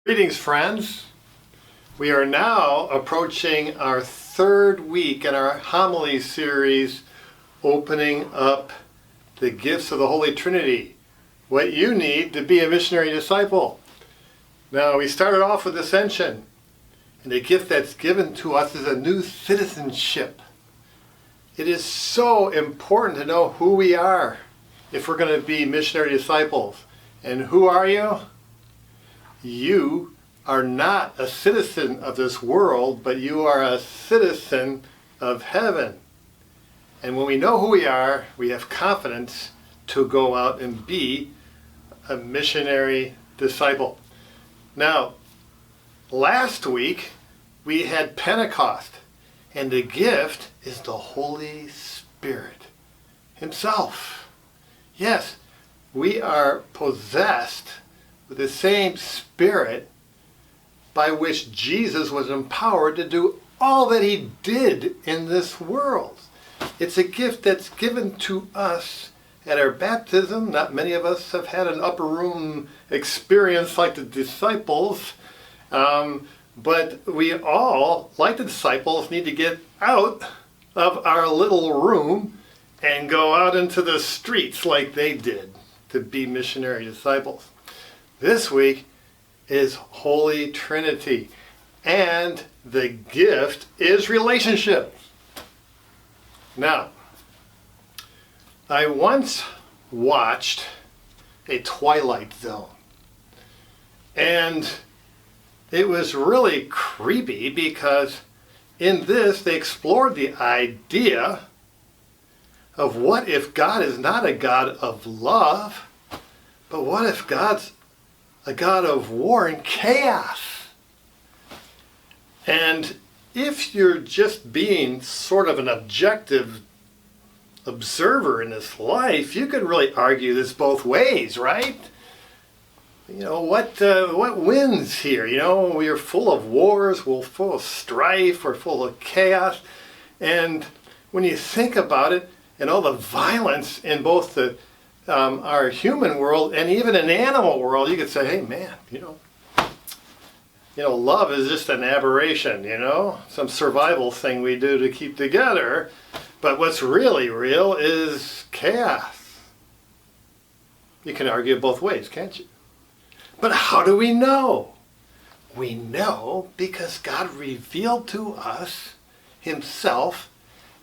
Greetings, friends. We are now approaching our third week in our homily series, opening up the gifts of the Holy Trinity, what you need to be a missionary disciple. Now, we started off with ascension, and the gift that's given to us is a new citizenship. It is so important to know who we are if we're going to be missionary disciples. And who are you? You are not a citizen of this world, but you are a citizen of heaven. And when we know who we are, we have confidence to go out and be a missionary disciple. Now, last week we had Pentecost, and the gift is the Holy Spirit Himself. Yes, we are possessed with the same Spirit by which Jesus was empowered to do all that He did in this world. It's a gift that's given to us at our baptism. Not many of us have had an upper room experience like the disciples, but we all, like the disciples, need to get out of our little room and go out into the streets like they did to be missionary disciples. This week is Holy Trinity, and the gift is relationship. Now, I once watched a Twilight Zone, and it was really creepy because in this they explored the idea of what if God is not a God of love, but what if God's a God of war and chaos? And if you're just being sort of an objective observer in this life, you could really argue this both ways, right? You know, what wins here? You know, we are full of wars, we're full of strife, we're full of chaos. And when you think about it, and all the violence in both the our human world and even an animal world, you could say, hey man, you know, love is just an aberration, some survival thing we do to keep together. But what's really real is chaos. You can argue both ways, can't you? But how do we know? We know because God revealed to us Himself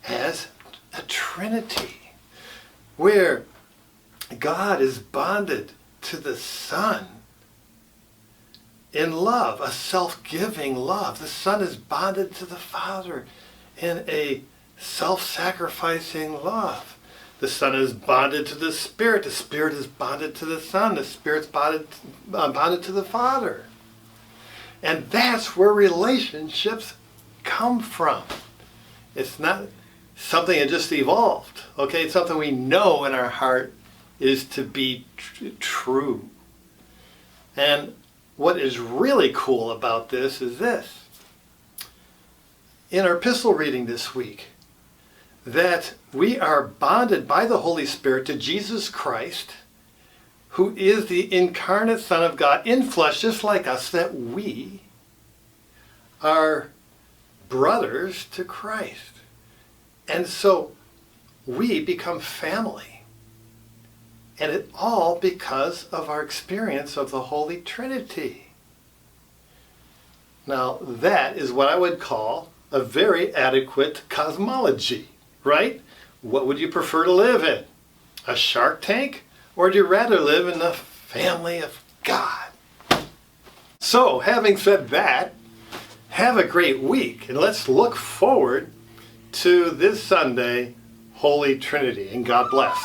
as a Trinity, where God is bonded to the Son in love, a self-giving love. The Son is bonded to the Father in a self-sacrificing love. The Son is bonded to the Spirit is bonded to the Son, the Spirit's bonded to the Father. And that's where relationships come from. It's not something that just evolved, okay? It's something we know in our heart is to be true. And what is really cool about this is this. In our epistle reading this week, that we are bonded by the Holy Spirit to Jesus Christ, who is the incarnate Son of God in flesh, just like us, that we are brothers to Christ. And so we become family. And it all because of our experience of the Holy Trinity. Now, that is what I would call a very adequate cosmology, right? What would you prefer to live in? A Shark Tank? Or would you rather live in the family of God? So, having said that, have a great week, and let's look forward to this Sunday, Holy Trinity, and God bless.